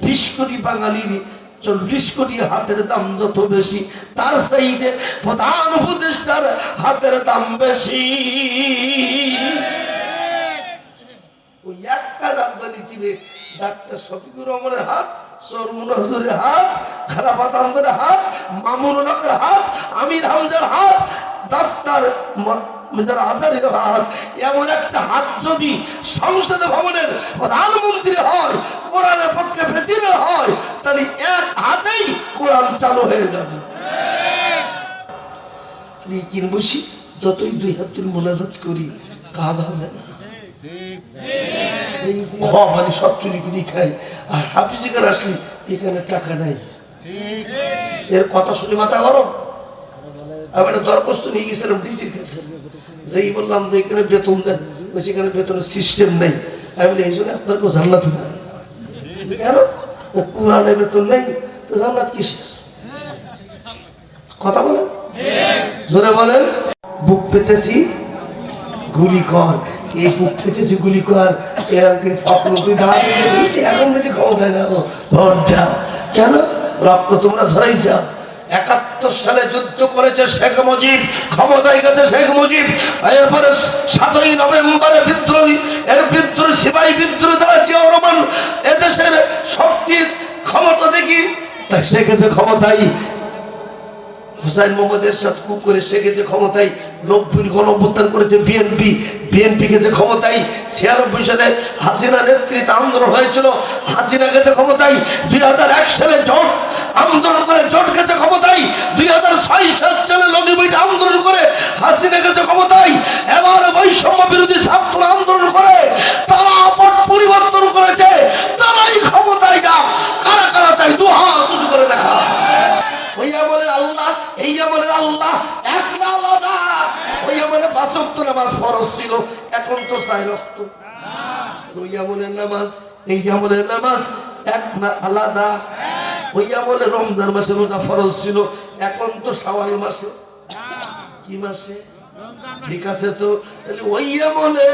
20 কোটি বাঙালির 40 কোটি হাতের দাম যত বেশি, তার চাইতে প্রধান উপদেষ্টার হাতের দাম বেশি। ওই একটা রাব্বানি দিবে, ডাক্তার শফিকুর রহমানের হাত, সরমুন হুজুরের হাত, খারাপাত আহমদের হাত, মামুনুল হকের হাত, আমির হামজার হাত, ডক্টর মিজার আজারির হাত, এমন একটা হাত যদি সংসদ ভবনের প্রধানমন্ত্রী হয়, কোরআনের পক্ষে প্রেসিডেন্ট হয়, তাহলে এক হাতেই কোরআন চালু হয়ে যাবে। লেকিন বসি যতই 2 হাত তুলে মোনাজাত করি, কাজ হবে না। মানে সব চুরি করে খাই, আর হাফিজিকার আসলে এখানে টাকা নাই। এর কথা শুনে মাথা গরম। আমি একটা দরখাস্ত নিয়ে গেছিলাম ডিসির কাছে, যেই বললাম যে এখানে বেতন দেন, সেখানে বেতনের সিস্টেম নেই। আমি বলি এই জন্য আপনার কেউ জান্নাতে যায় কেন? কোরআনে বেতন নেই তো জান্নাত কিসের? কথা বলেন, জোরে বলেন। বুক পেতেছি গুলি কর, এই বুক পেতেছি গুলি কর, এরকম এখন যদি ক্ষমতায় না ভোট দাও কেন? রক্ত তোমরা ধরাইছ। 71 সালে যুদ্ধ করেছে শেখ মুজিব, ক্ষমতায় গেছে শেখ মুজিব, এরপরে 7ই নভেম্বরে বিদ্রোহী, এর বিদ্রোহী সিপাহী বিদ্রোহ দ্বারা জিয়াউর রহমান এদেশের শক্তির ক্ষমতা দেখি তাই সে গেছে ক্ষমতায়। হুসাইন মোহাম্মদ এরশাদ কু করে সে গেছে ক্ষমতায়। 90 গণঅভ্যুত্থান করেছে বিএনপি, বিএনপি গেছে ক্ষমতায়। 96 সালে হাসিনা নেতৃত্বে আন্দোলন হয়েছিল, হাসিনা গেছে ক্ষমতায়। 2001 সালে জোট আন্দোলন করে জোট গেছে ক্ষমতায়। 2006 সালে লগিবৈঠে আন্দোলন করে হাসিনা গেছে ক্ষমতায়। এবার বৈষম্য বিরোধী ছাত্র আন্দোলন করে তারা পট পরিবর্তন করেছে, তারাই ক্ষমতায় যাক। কারা কারা চাই 2 হাত উঁচু করে দেখা। হইয়া বলে আল্লাহ, এইয়া বলে আল্লাহ, এক না আলাদা। হইয়া বলে 5 ওয়াক্ত নামাজ ফরজ ছিল, এখন তো 4 ওয়াক্ত। হইয়া বলে নামাজ, এইয়া বলে নামাজ, এক না আলাদা। হইয়া বলে রমজান মাসে রোজা ফরজ ছিল, এখন তো শাওয়াল মাসে। কি মাসে? ঠিক আছে তো। তাহলে ওইয়া বলে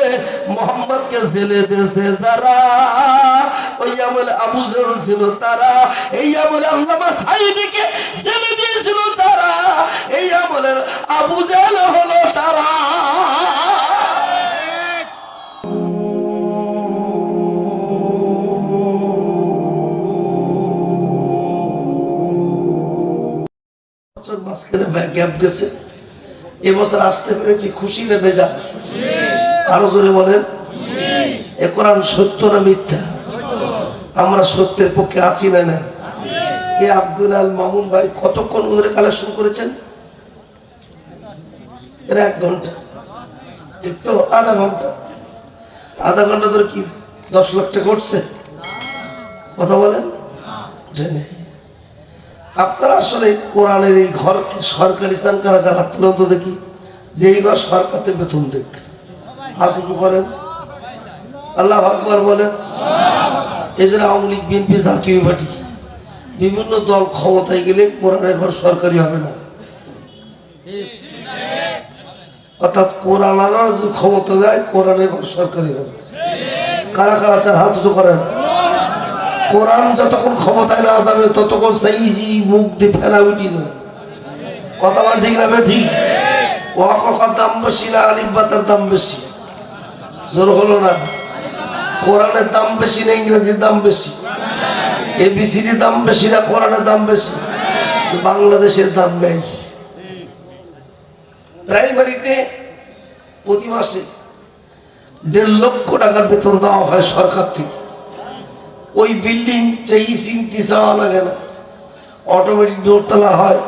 মোহাম্মদকে জেলে দিয়েছে যারা, ওইয়া বলে আবু জেল ছিল তারা, এইয়া বলে আল্লামা সাইদিকে জেলে দিয়েছিল তারা, এইয়া বলে আবু জেল হলো তারা। মাঝখানে গ্যাপ গেছে, এবছর আসতে পেরেছি, খুশি না বেজা? আরো জোরে বলেন। এ কোরআন সত্য না মিথ্যা? আমরা সত্যের পক্ষে আছি না না? এ আব্দুল আল মামুন ভাই কতক্ষণ ধরে কালেকশন করেছেন? এর 1 ঘন্টা, ঠিক তো? আধা ঘন্টা, আধা ঘন্টা ধরে কি 10 লাখ টাকা করছে? কথা বলেন। আপনারা আসলে কোরআনের এই ঘরকে সরকারি চান কারা কারা? তুলন্ত দেখি যে এই ঘর সরকারতে বেতন দেখ, হাত উঁচু করেন, আল্লাহু আকবার বলেন। এই জন্য আওয়ামী লীগ, বিএনপি, জাতীয় পার্টি বিভিন্ন দল ক্ষমতায় গেলে কোরআনের ঘর সরকারি হবে না। অর্থাৎ কোরআন আলাদা যদি ক্ষমতা যায়, কোরআনের ঘর সরকারি হবে। কারা কারা চান হাত উঁচু করেন। কোরআন যতক্ষণ ক্ষমতায় না যাবে ততক্ষণ চাইছি মুখ দিয়ে ফেলা উঠি যাবে। কথা বল ঠিক না? ঠিক। ওয়াকফের দাম বেশি না আলিফবাতার দাম বেশি? জোর হলো না? কোরআনের দাম বেশি না ইংরেজির দাম বেশি? এবিসিডির দাম বেশি না কোরআনের দাম বেশি? বাংলাদেশের দাম নেই। প্রাইমারিতে প্রতি মাসে 1.5 লক্ষ টাকার বেতন দেওয়া হয় সরকার থেকে। ওই বিল্ডিং চেয়ে চিনতে চাওয়া লাগে না, অটোমেটিক দোতলা হয়,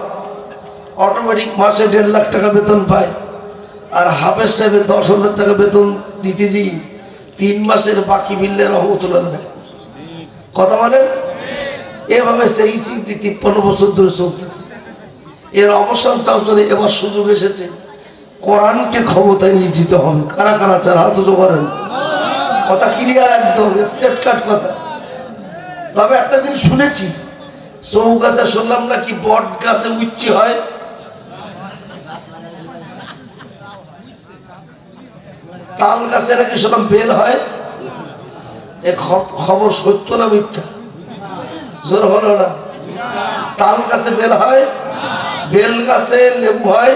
অটোমেটিক মাসে 1.5 লাখ টাকা বেতন পায়। আর হাফেজ সাহেবের 10,000 টাকা বেতন দিতে যাই 3 মাসের বাকি বিললে রহমতুল্লাহ নেয়। কথা বলেন। এভাবে সেই চিন্তি 53 বছর ধরে চলতেছে। এর অবসান চাও চলে। এবার সুযোগ এসেছে, কোরআনকে ক্ষমতায় নিয়ে যেতে হবে। কারা কারা চার হাত উঁচু করেন। কথা ক্লিয়ার, একদম স্ট্রেট কাট কথা। তবে একটা দিন শুনেছি, চৌগাছা শুনলাম নাকি বট গাছে উচ্চি হয়। তাল গাছে নাকি শুনলাম বেল হয়। এ খবর সত্য না মিথ্যা? জোর হলো না? তাল গাছে বেল হয়, বেল গাছে লেবু হয়,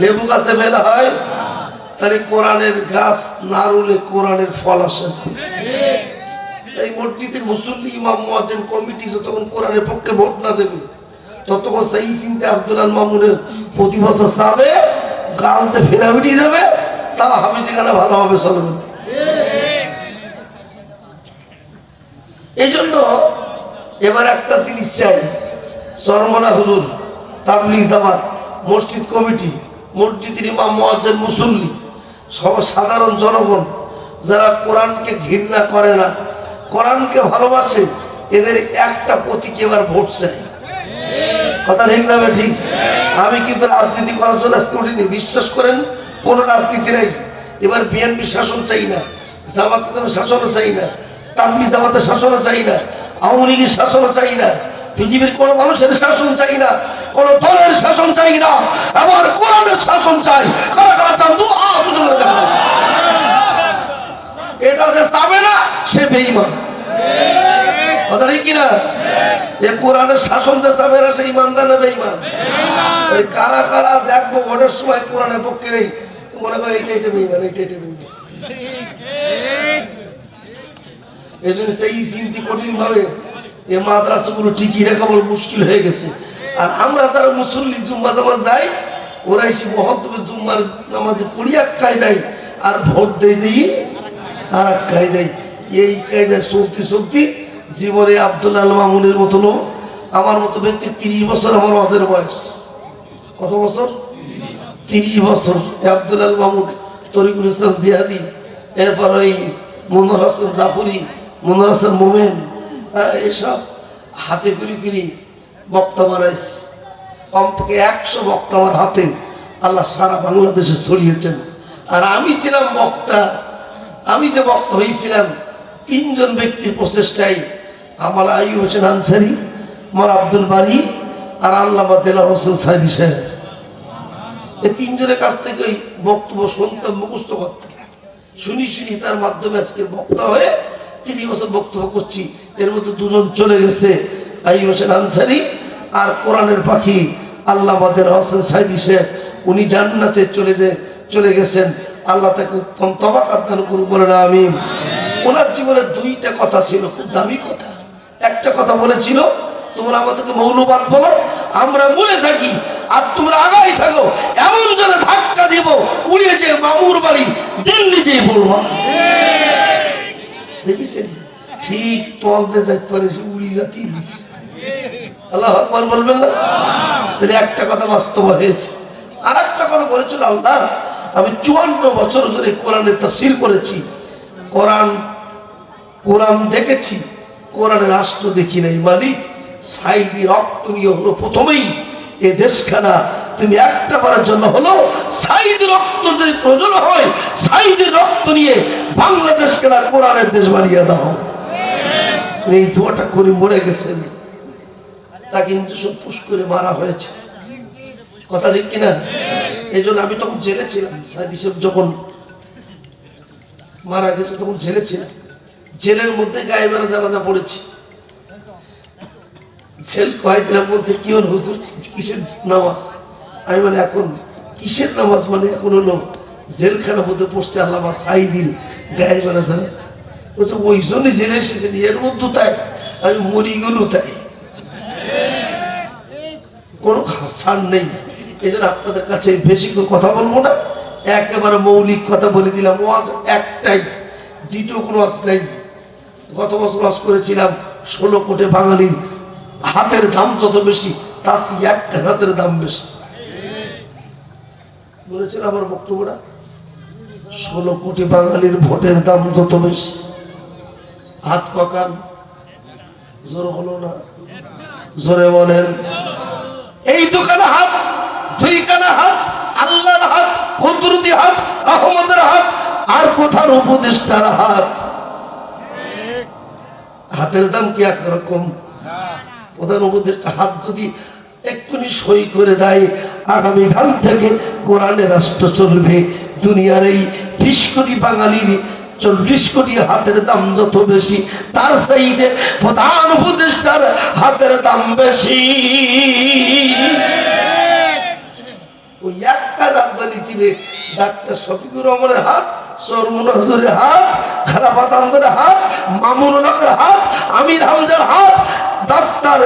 লেবু গাছে বেল হয়। তাহলে কোরআনের গাছ না রুলে কোরআনের ফল আসে। এই মসজিদের মুসল্লি ইমাম মুয়াজ্জিন কমিটি যতক্ষণ কোরআনের পক্ষে ভোট না দেবে ততক্ষণ সেই চিন্তা আব্দুল মামুনের প্রতি বছর চাবে গালতে ফেরা উঠে যাবে, তা হাফিজি খানা ভালোভাবে চলবে। এই জন্য এবার একটা জিনিস চাই, চরমনা হুজুর, তাবলীগ জামাত, মসজিদ কমিটি, মসজিদের ইমাম মুয়াজ্জিন মুসল্লি, সব সাধারণ জনগণ যারা কোরআনকে ঘৃণা করে না, কোরআনকে ভালোবাসে, এদের একটা প্রতীক এবার ভোট চাই। কথা ঠিক না ঠিক? আমি কিন্তু রাজনীতি করার জন্য আজকে উঠিনি, বিশ্বাস করেন কোন রাজনীতি নাই। এবার বিএনপি শাসন চাই না, জামাতের শাসনও চাই না, তাবলীগ জামাতের শাসনও চাই না, আওয়ামী লীগের শাসনও চাই না, পৃথিবীর কোন মানুষের শাসন চাই না, কোন দলের শাসন চাই না, আমার কোরআনের শাসন চাই। কারা কারা চান? এটা যে চাবে না সে বেঈমান। কথা ঠিক কিনা? যে কোরআনের শাসন যে চাবে না সে ইমানদার না বেঈমান? কারা কারা দেখবো ভোটের সময় কোরআনের পক্ষে নেই, মনে করে এইটা এটা বেঈমান, এইটা এটা বেঈমান। এই জন্য সেই চিন্তি কঠিন ভাবে এই মাদ্রাসাগুলো টিকিয়ে রাখা বড় মুশকিল হয়ে গেছে। আর আমরা যারা মুসল্লি জুম্মা নামাজ যাই, ওরা এসে মহত্তবে জুম্মার নামাজে পড়ি এক কায়দায়, আর ভোট দিয়ে দিই আর এক কায়দায়। এই কায়দায় চলতে চলতে জীবনে আব্দুল মামুনের মতো লোক, আমার মতো ব্যক্তি 30 বছর আমার ওয়াজের বয়স। কত বছর? 30 বছর। আব্দুল মামুন, তরিকুল ইসলাম জিহাদি, এরপর ওই মনোর হাসান জাফরি, মনোর হাসান মোমেন, এসব হাতে করি করি বক্তা বানাইছি। কমপক্ষে 100 বক্তা আমার হাতে আল্লাহ সারা বাংলাদেশে ছড়িয়েছেন। আর আমি ছিলাম বক্তা। আমি যে বক্তা হয়েছিলাম 3 জন ব্যক্তির প্রচেষ্টায়, আমার আইয়ুব হোসেন আনসারি, আমার আব্দুল বারী, আর আল্লামা দেলাওয়ার হোসেন সাইদি সাহেব। এই 3 জনের কাছ থেকে ওই বক্তব্য শুনতাম, মুখস্থ করতাম, শুনি শুনি তার মাধ্যমে আজকে বক্তা হয়ে 30 বছর বক্তব্য করছি। এর মধ্যে 2 জন চলে গেছে, আইয়ুব হোসেন আনসারি আর কোরআনের পাখি আল্লামা দেলাওয়ার হোসেন সাইদি সাহেব। উনি জান্নাতে চলে গেছেন। আল্লাহ তাকে উত্তম তবাকাত দান করুন, বলে না আমিন। ওনার জীবনে 2টা কথা ছিল, খুব দামি কথা। একটা কথা বলেছিল, তোমরা আমাদেরকে মৌলবাদ বলো, আমরা মনে থাকি, আর তোমরা আগাই থাকো, এমন জনে ধাক্কা দিব উড়িয়ে যে মামুর বাড়ি দিল্লি যেয়ে বলবা। দেখেছেন? ঠিক তলতে যাইতে পারে সে উড়ি জাতি। আল্লাহু আকবার বলবেন না? তাহলে একটা কথা বাস্তব হয়েছে। আর একটা কথা বলেছিল, আল্লাহ আমি 54 বছর ধরে কোরআনের তাফসীর করেছি, কোরআন দেখেছি, কোরআনের রাষ্ট্র দেখি নাই। মালিক, সাইদি রক্ত নিয়ে হলো প্রথমেই এ দেশখানা, তুমি একটা বারের জন্য হলো সাইদি রক্ত যদি প্রয়োজন হয়, সাইদি রক্ত নিয়ে বাংলাদেশকে না কোরআনের দেশ বানিয়ে দাও। এই দোয়াটা করে মরে গেছেন, তাকে কিন্তু সব পুশ করে মারা হয়েছে। কথা ঠিক কিনা? এই জন্য আমি তখন জেলে ছিলাম। সাইদি সাহেব যখন মারা গেছে তখন জেলে ছিলাম। জেলের মধ্যে গায়েবের জানাজা পড়েছি। জেল কয়েকদিন বলছে, কি হল হুজুর, কিসের নামাজ? আমি মানে এখন কিসের নামাজ? মানে এখন হলো জেলখানা মধ্যে পড়ছে আল্লামা সাইদির গায়েবের জানাজা। বলছে ওই জন্যই জেলে এসেছেন, এর মধ্যে তাই আমি মরি গেল, তাই কোনো ছাড় নেই। এই জন্য আপনাদের কাছে বেশি করে কথা বলবো না, একেবারে মৌলিক কথা বলে দিলাম। ওয়াজ একটাই, দ্বিতীয় কোনো ওয়াজ নেই। গত বছর ওয়াজ করেছিলাম 16 কোটি বাঙালির হাতের দাম যত বেশি, তার চেয়ে একটা হাতের দাম বেশি বলেছিলাম। আমার বক্তব্যটা 16 কোটি বাঙালির ভোটের দাম যত বেশি, হাত পাকান। জোর হলো না? জোরে বলেন। এই দোকানে হাত, 2 কানা হাত, আল্লাহর হাত, কুদরতি হাত, রহমতের হাত, আর কোথার উপদেষ্টার হাত। হাতের দাম কি একরকম? প্রধান উপদেষ্টা হাত যদি এক্ষুনি সই করে দেয়, আগামীকাল থেকে কোরআনের রাষ্ট্র চলবে। দুনিয়ার এই 20 কোটি বাঙালির 40 কোটি হাতের দাম যত বেশি, তার চাইতে প্রধান উপদেষ্টার হাতের দাম বেশি। ওই একটা রাব্বানি দিবে, ডাক্তার শফিকুর রহমানের হাত, সরমুনাজুরের হাত, খারাপাত আমদের হাত, মামুনুল হকের হাত, আমির হামজার হাত, ডাক্তার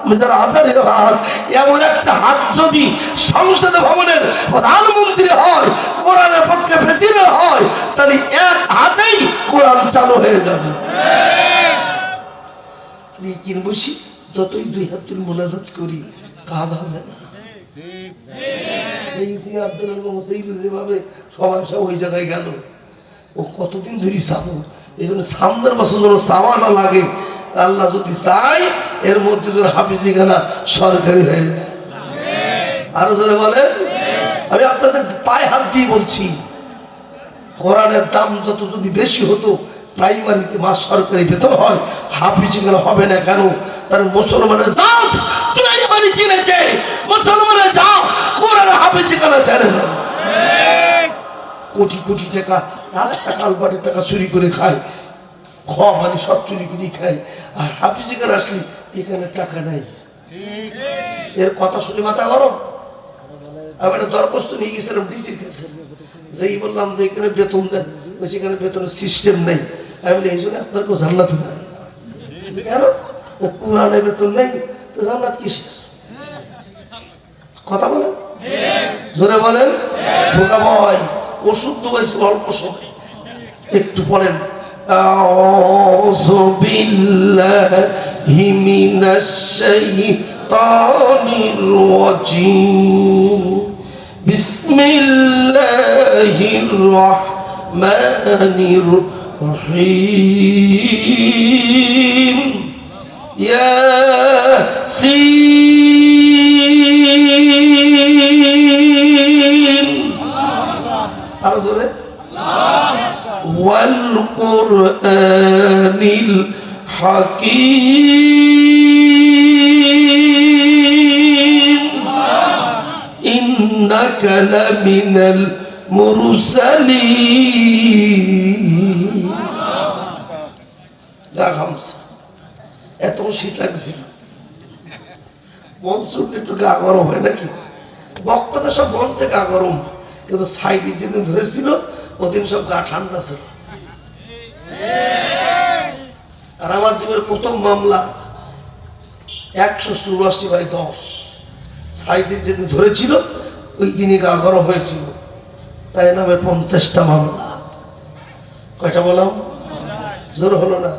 মিজার আজারের হাত। এমন একটা হাত যদি সংসদ ভবনের প্রধানমন্ত্রী হয়, কোরআনের পক্ষে প্রেসিডেন্ট হয়, তাহলে এক হাতেই কোরআন চালু হয়ে যাবে। কিন বসি যতই 2 হাত তুলে মোনাজাত করি, কাজ হবে না। ওই জায়গায় গেল, ও কতদিন ধরে চাবো, এই জন্য সামনের বছর যেন চাওয়া না লাগে। আল্লাহ যদি চাই এর মধ্যে যেন হাফিজি খানা সরকারি হয়ে যায়। আরো ধরে বলে, আমি আপনাদের পায়ে হাত দিয়ে বলছি, কোরআনের দাম যত যদি বেশি হতো, প্রাইমারিতে মাস সরকারি বেতন হয়, হাফিজি খানা হবে না কেন? তার মুসলমানের জাত প্রাইমারি চিনেছে, মুসলমানের জাত কোরআন হাফিজি খানা জানে না। কোটি কোটি টাকা রাস্তা কালবাটের টাকা চুরি করে খায়, খাওয়া পানি সব চুরি করে খায়, আর হাফিজি খানা আসলে এখানে টাকা নাই। এর কথা শুনে মাথা গরম। আমি একটা দরখাস্ত নিয়ে গেছিলাম ডিসির কাছে, যেই বললাম যে এখানে বেতন দেন, সেখানে বেতনের সিস্টেম নেই। আমি বলি এই জন্য আপনার কেউ জান্নাতে যায় কেন? কোরআনে বেতন নেই তো জান্নাত কিসের? কথা বলেন, জোরে বলেন। বোকা ভয়, ওষুধ দেওয়াইছে অল্প সময়, একটু পড়েন। আউযু বিল্লাহি মিনাশ শাইতানির রাজিম। বিসমিল্লাহির রাহমানির রহিম। ইয়াসিন। আরো জোরে। ওয়াল কুরআনিল হাকীম। ইন্নাকা লামিনাল মুরসালিন। এত শীত লাগছিল, মনসুন একটু গা গরম হয় নাকি? বক্তাদের সব মঞ্চে গা গরম, কিন্তু সাইডে যেদিন ধরেছিল ওদিন সব গা ঠান্ডা ছিল। আর আমার জীবনের প্রথম মামলা 184/10। সাইডে যেদিন ধরেছিল ওই দিনই গা গরম হয়েছিল, তাই নামে 50টা মামলা। কয়টা বললাম? জোর হলো না?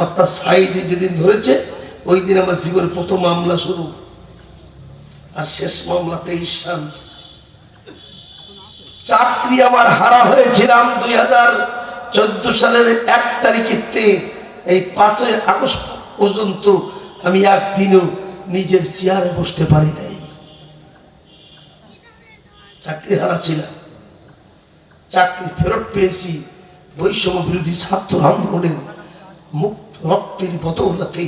আপনার সাইডে যেদিন ধরেছে ওই দিন আমার জীবনের প্রথম মামলা শুরু, আর শেষ মামলা 23 সাল। চাকরি আমার হারা হয়েছিলাম 2014 সালের 1 তারিখে। এই 5ই আগস্ট পর্যন্ত আমি একদিনও নিজের চেয়ারে বসতে পারি নাই। চাকরি হারা ছিলাম, চাকরি ফেরত পেয়েছি বৈষম্য বিরোধী ছাত্র আন্দোলনের মুক্ত রক্তের বদৌলতে।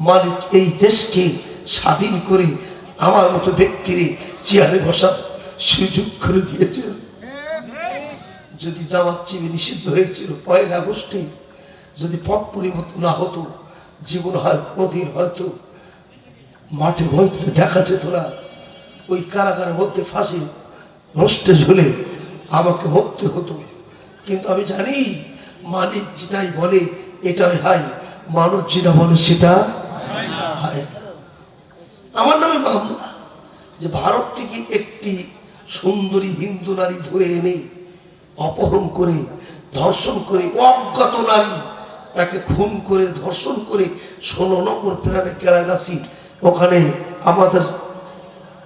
মালিক এই দেশকে স্বাধীন করে আমার মতো ব্যক্তির চেয়ারে বসার সুযোগ করে দিয়েছেন। যদি জামাত চিবি নিষিদ্ধ হয়েছিল 1 আগস্টে, যদি পথ পরিবর্তন না হতো, জীবন হয় কোনদিন হয়তো মাঠে ময়দানে দেখা যেত না। ওই কারাগারের মধ্যে ফাঁসি রস্তে ঝুলে আমাকে মরতে হতো। কিন্তু আমি জানি মালিক যেটাই বলে এটাই হয়, মানুষ যেটা বলে সেটা হয়। আমার নামে মামলা যে ভারত থেকে একটি সুন্দরী হিন্দু নারী ধরে এনে অপহরণ করে, ধর্ষণ করে, অজ্ঞাত নারী তাকে খুন করে, ধর্ষণ করে 16 নম্বর প্ল্যানে কেরাগাছি, ওখানে আমাদের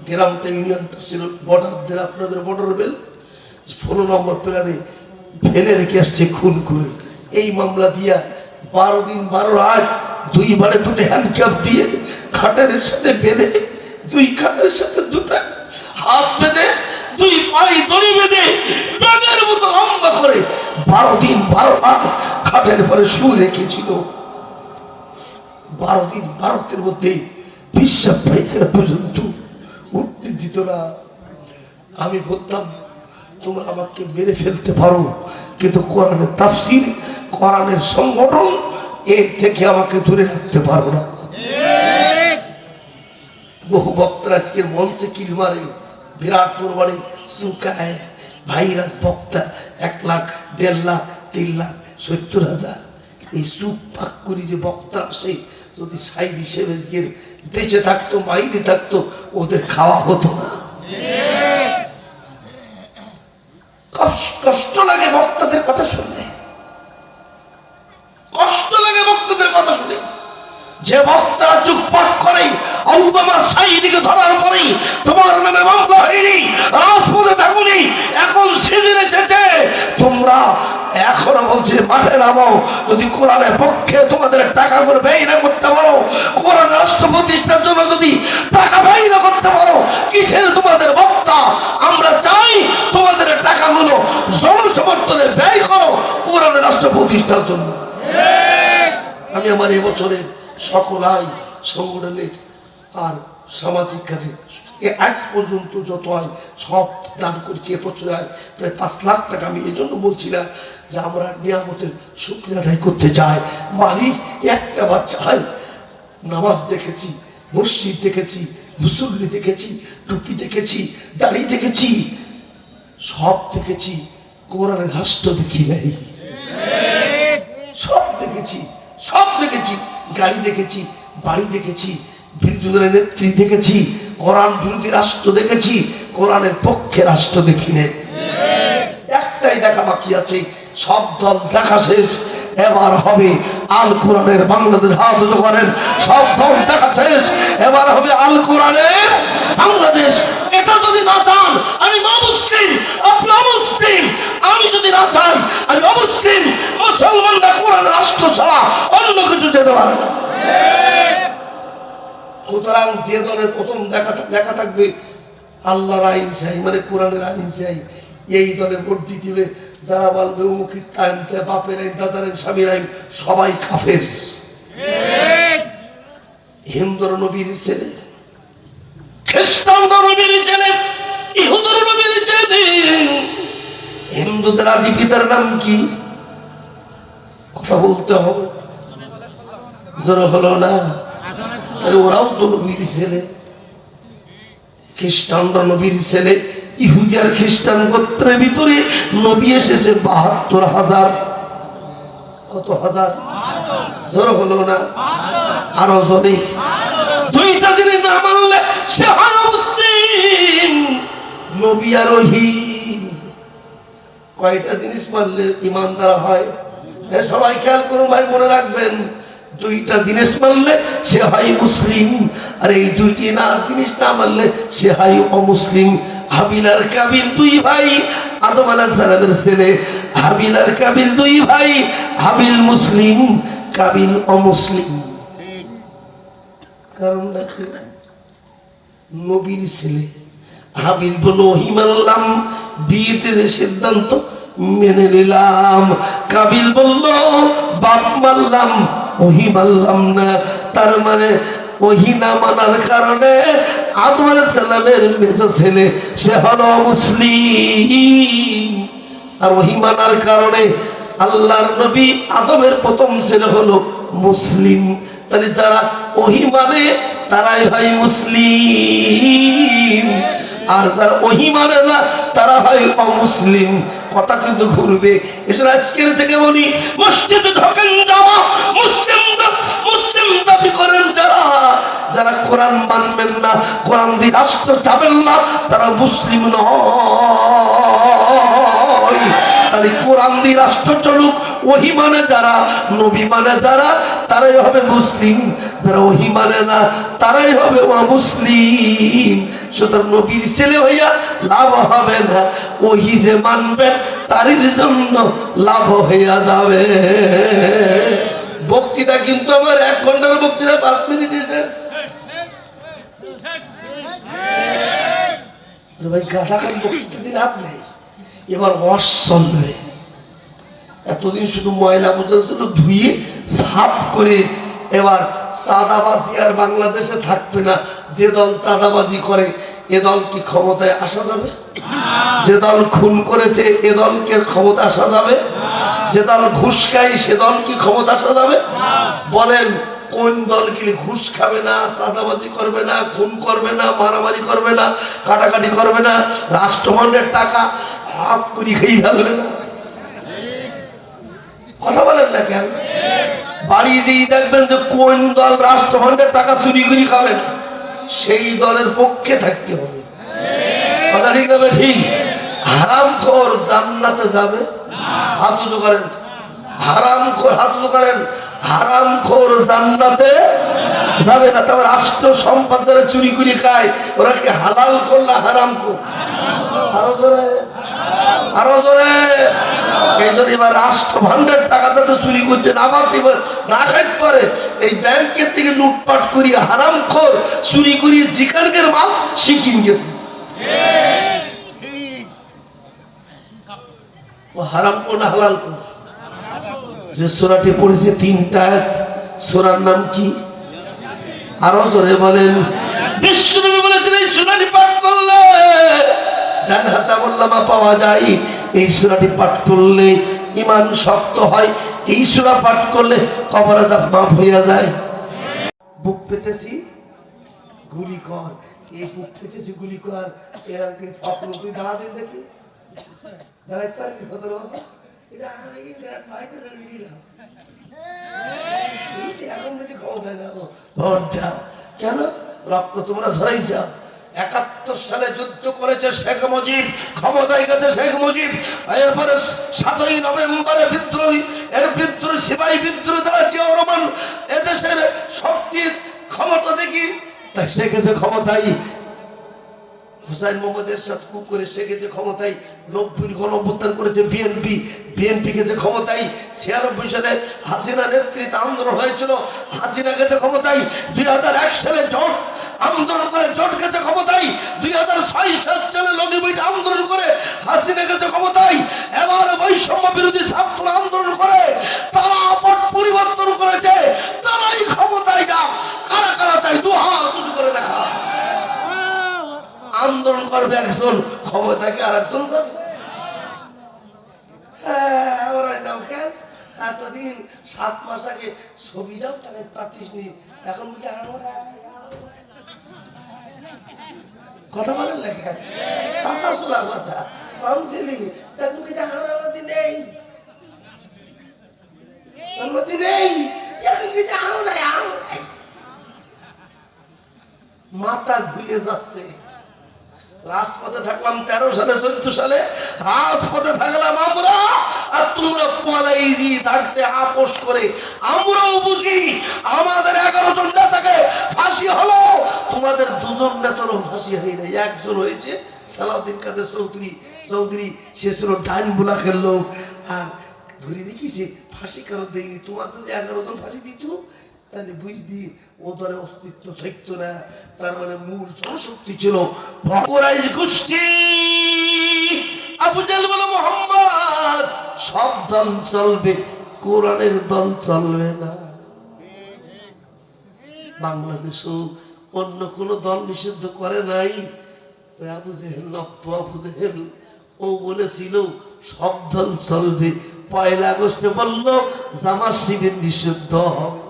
গ্রামটা ইউনিয়নটা ছিল বর্ডার জেলা, আপনাদের বর্ডার বেল, 16 নম্বর প্ল্যানে ফেলে রেখে আসছে খুন করে। এই মামলা দিয়া 12 দিন 12 রাত 2 বারে 2 হ্যান্ডকাপ দিয়ে খাটের সাথে বেঁধে, 2 খাটের সাথে 2টা হাত বেঁধে, 2 পায়ে দড়ি বেঁধে, বেদের মতো লম্বা করে 12 দিন 12 রাত খাটের পরে শুয়ে রেখেছিল। 12 দিন 12 মধ্যে বিশ্বাস পাইখানা পর্যন্ত উঠতে দিত না। আমি বলতাম তোমরা আমাকে মেরে ফেলতে পারো, কিন্তু কোরআনের তাফসীর, কোরআনের সংগঠন এর থেকে আমাকে দূরে রাখতে পারো না। বহু বক্তারা আজকের মঞ্চে কিল মারে, বিরাট পরিমাণে চুকায় ভাইরাস বক্তা, 1 লাখ 1.5 লাখ 3 লাখ 70,000। এই চুপ পাক করি যে বক্তা আসে, যদি সাইড হিসেবে বেঁচে থাকতো, মাইনে থাকতো, ওদের খাওয়া হতো না। কষ্ট লাগে বক্তাদের কথা শুনলে, কষ্ট লাগে বক্তাদের কথা শুনে। যে বক্তারা চুপ পাক করে, আল্লামা সাঈদীকে ধরার পরেই তোমার নামে মামলা হয়নি, রাজপথে থাকুনি, এখন সিজন এসেছে, তোমরা এখনো বলছে মাঠে নামো। যদি কোরআনের পক্ষে তোমাদের টাকাগুলো ব্যয় না করতে পারো, কোরআন রাষ্ট্র প্রতিষ্ঠার জন্য যদি টাকা ব্যয় না করতে পারো, কিসের তোমাদের বক্তা? আমরা চাই তোমাদের টাকাগুলো জনসমর্থনে ব্যয় করো কোরআনের রাষ্ট্র প্রতিষ্ঠার জন্য। আমি আমার এবছরের সকল আয় সংগঠনের আর সামাজিক কাজে আজ পর্যন্ত যত আয় সব দান করেছি। এবছরে আয় প্রায় 5 লাখ টাকা। আমি এই জন্য বলছিলাম যে আমরা নিয়ামতের শুকরিয়া আদায় করতে চাই। মালিক একটা বাচ্চা হয়, নামাজ দেখেছি, মসজিদ দেখেছি, মুসল্লি দেখেছি, টুপি দেখেছি, দাড়ি দেখেছি, সব দেখেছি, কোরআনের রাষ্ট্র দেখি নাই। সব দেখেছি, সব দেখেছি, গাড়ি দেখেছি, বাড়ি দেখেছি, বিরোধী দলের নেত্রী দেখেছি, কোরআন বিরোধী রাষ্ট্র দেখেছি, কোরআনের পক্ষে রাষ্ট্র দেখি না। একটাই দেখা বাকি আছে, সব দল দেখা শেষ, এবার হবে আল কোরআনের বাংলাদেশ। হাত উঁচু করেন, সব দল দেখা শেষ, এবার হবে আল কোরআনের বাংলাদেশ। এটা যদি না চান, আমি মুসলিম, আপনি মুসলিম, আমি যদি না চাই, আমি মুসলিম, মুসলমানরা কোরআনের রাষ্ট্র ছাড়া অন্য কিছু যেতে পারে না। সুতরাং যে দলের প্রথম লেখা থাকবে আল্লাহর আইন চাই, মানে কোরআনের আইন চাই, এই দলে ভোট দিবে। যারা বলবে অমুকের আইন চাই, বাপের আইন, দাদার আইন, স্বামীর আইন, সবাই কাফের। হিন্দুর নবীর ছেলে, খ্রিস্টানদের নবীর ছেলে, ইহুদের নবীর ছেলে। হিন্দুদের আদি পিতার নাম কি? কথা বলতে হবে, জোর হলো না। ওরাও তো নবীর ছেলে, খ্রিস্টানরা নবীর ছেলে। ইহুদি আর খ্রিস্টান গোত্রের ভিতরে নবী এসেছে ৭২,০০০। কত হাজার? জোর হলো না, আরো জোরে। দুইটা জিনিস না মানলে সে হয় মুসলিম। নবী আর ওহী, কয়টা জিনিস মানলে ইমানদার হয়? সবাই খেয়াল করুন ভাই, মনে রাখবেন, দুইটা জিনিস মানলে সে হয় মুসলিম, আর এই দুইটি না জিনিস না মানলে সে হয় অমুসলিম। হাবিল আর কাবিল 2 ভাই, আদম আলাইহিস সালামের ছেলে। হাবিল আর কাবিল 2 ভাই, হাবিল মুসলিম, কাবিল অমুসলিম। কারণ নাকি নবীর ছেলে। হাবিল বলল ওহী মানলাম, বিয়েতে যে সিদ্ধান্ত মেনে নিলাম। কাবিল বলল বাপ মানলাম, ওহী মানলাম না। তার মানে ওহী না মানার কারণে আদম আলাইহিস সালামের মেজ ছেলে সে হলো মুসলিম, আর ওহী মানার কারণে আল্লাহর নবী আদমের প্রথম ছেলে হলো মুসলিম। তাহলে যারা ওহী মানে তারাই হয় মুসলিম, আর যারা ওহী মানে না তারা হয় অমুসলিম। কথা কিন্তু ঘুরবে। এজন্য আজকের থেকে বলি, মসজিদে ঢোকেন যাওয়া মুসলিম দাবি করেন যারা, যারা কোরআন মানবেন না, কোরআন দিয়ে রাষ্ট্র চাবেন না, তারা মুসলিম নয়। তাহলে কোরআন দিয়ে রাষ্ট্র চলুক, ওহী মানে যারা, নবী মানে যারা, তারাই হবে মুসলিম। যারা ওহী মানে না তারাই হবে অমুসলিম। সুতরাং নবীর ছেলে হইয়া লাভ হবে না, ওহী যে মানবেন তারই জন্য লাভ হইয়া যাবে। বক্তৃতা কিন্তু আমার 1 ঘন্টার বক্তৃতা 5 মিনিটে শেষ। ভাই গাধা খান বক্তৃতা দিলে লাভ নেই। এবার ওয়াশ চলবে। এতদিন শুধু ময়লা বোঝা ছিল, ধুয়ে সাফ করে এবার চাঁদাবাজি আর বাংলাদেশে থাকবে না। যে দল চাঁদাবাজি করে এ দল কি ক্ষমতায় আসা যাবে? যে দল খুন করেছে এ দলকে ক্ষমতা আসা যাবে? যে দল ঘুষ খায় সে দল কি ক্ষমতা আসা যাবে? বলেন কোন দলগুলি ঘুষ খাবে না, চাঁদাবাজি করবে না, খুন করবে না, মারামারি করবে না, কাটাকাটি করবে না, রাষ্ট্রমণ্ডের টাকা হাত করে খেয়ে ফেলবে না? কথা বলেন না কেন? বাড়ি যেই দেখবেন যে কোন দল রাষ্ট্রমণ্ডের টাকা চুরি করে খাবে না সেই দলের পক্ষে থাকতে হবে। কথা ঠিক হবে? ঠিক। হারামখোর জান্নাতে যাবে? হাত উঁচু করেন। হারামখোর হাত উঁচু করেন। হারামখোর জান্নাতে যাবে না। তবে রাষ্ট্র সম্পদ যারা চুরি করে খায় ওরা কি হালাল করলে হারাম কর? আরো জোরে, আরো জোরে। এই জন্য এবার রাষ্ট্র ভান্ডার টাকা যাতে চুরি করতে না পারতে না খাইতে পারে এই ব্যাংকের থেকে লুটপাট করি হারামখোর চুরি করি জিকারকের মাল শিখিন গেছে। ও হারাম কর না হালাল কর? যে সূরাটি পড়েছে 3টা আয়াত, সূরার নাম কি? আরো জোরে বলেন। বিশ্বনবী বলেছেন এই সূরাটি পাঠ করলে ডান হাতে আমলনামা পাওয়া যায়। এই সূরাটি পাঠ করলে ঈমান শক্ত হয়। এই সূরা পাঠ করলে কবর আযাব মাফ হয়ে যায়। বুক পেতেছি গুলি কর, এই বুক পেতেছি গুলি কর এরকম ফটো তুই দাঁড়া দিন দেখি। দাঁড়াই তার কি কত বছর এটা আমি বিরাট ভাইতে দিলাম। এখন যদি ক্ষমতা যাবো ভোট দাও কেন? রক্ত তোমরা ধরাইছ। 71 সালে যুদ্ধ করেছে শেখ মুজিব, ক্ষমতায় গেছে শেখ মুজিব। এরপরে 7ই নভেম্বরে বিদ্রোহী এর বিদ্রোহী সিপাহী বিদ্রোহ দ্বারা জিয়াউর রহমান এদেশের শক্তির ক্ষমতা দেখি তাই সে গেছে ক্ষমতায়। হুসাইন মোহাম্মদ এরশাদ কু করে সে গেছে ক্ষমতায়। 90 গণঅভ্যুত্থান করেছে বিএনপি, বিএনপি গেছে ক্ষমতায়। 96 সালে হাসিনা নেতৃত্বে আন্দোলন হয়েছিল, হাসিনা গেছে ক্ষমতায়। 2001 সালে জোট আন্দোলন করে জোট গেছে ক্ষমতায়। 2006 সালে লগিবইট আন্দোলন করে হাসিনা গেছে ক্ষমতায়। এবার বৈষম্য বিরোধী ছাত্র আন্দোলন করে তারা পট পরিবর্তন করেছে, তারাই ক্ষমতায় যাক। কারা কারা চাই দু হাত উঁচু করে দেখা। আন্দোলন করবে একজন, ক্ষমতাকে আর একজন যাবে। এতদিন 7 মাস আগে ছবিটাও টাকা পাচ্ছিস নি, এখন বুঝে কথা বলেন না কেন? চাষা শোনা কথা কাউন্সিলি তখন কি অনুমতি নেই, অনুমতি নেই। এখন কি মাথা ঘুরে যাচ্ছে। রাজপথে থাকলাম 13 সালে 14 সালে রাজপথে থাকলাম আমরা, আর তোমরা পলাইজি থাকতে আপোষ করে। আমরাও বুঝি আমাদের 11 জন নেতাকে ফাঁসি হলো, তোমাদের 2 জন নেতারও ফাঁসি হয় নাই। একজন হয়েছে সালাউদ্দিন কাদের চৌধুরী, চৌধুরী সে ছিল ডাইন বুলাকের লোক, আর ধরে রেখেছে ফাঁসি কারো দেয়নি। তোমাদের 11 জন ফাঁসি দিত তাহলে বুঝলি ওদের অস্তিত্ব থাকতো না। তার মানে মূল জনশক্তি ছিল কুরাইশ গোষ্ঠী। আবু জাহেল বলে মুহাম্মদ সব দল চলবে, কোরআনের দল চলবে না। বাংলাদেশও অন্য কোন দল নিষিদ্ধ করে নাই। আবু জাহেল আবু জাহেল ও বলেছিল সব দল চলবে। 1 আগস্টে বলল জামাত শিবির নিষিদ্ধ হবে।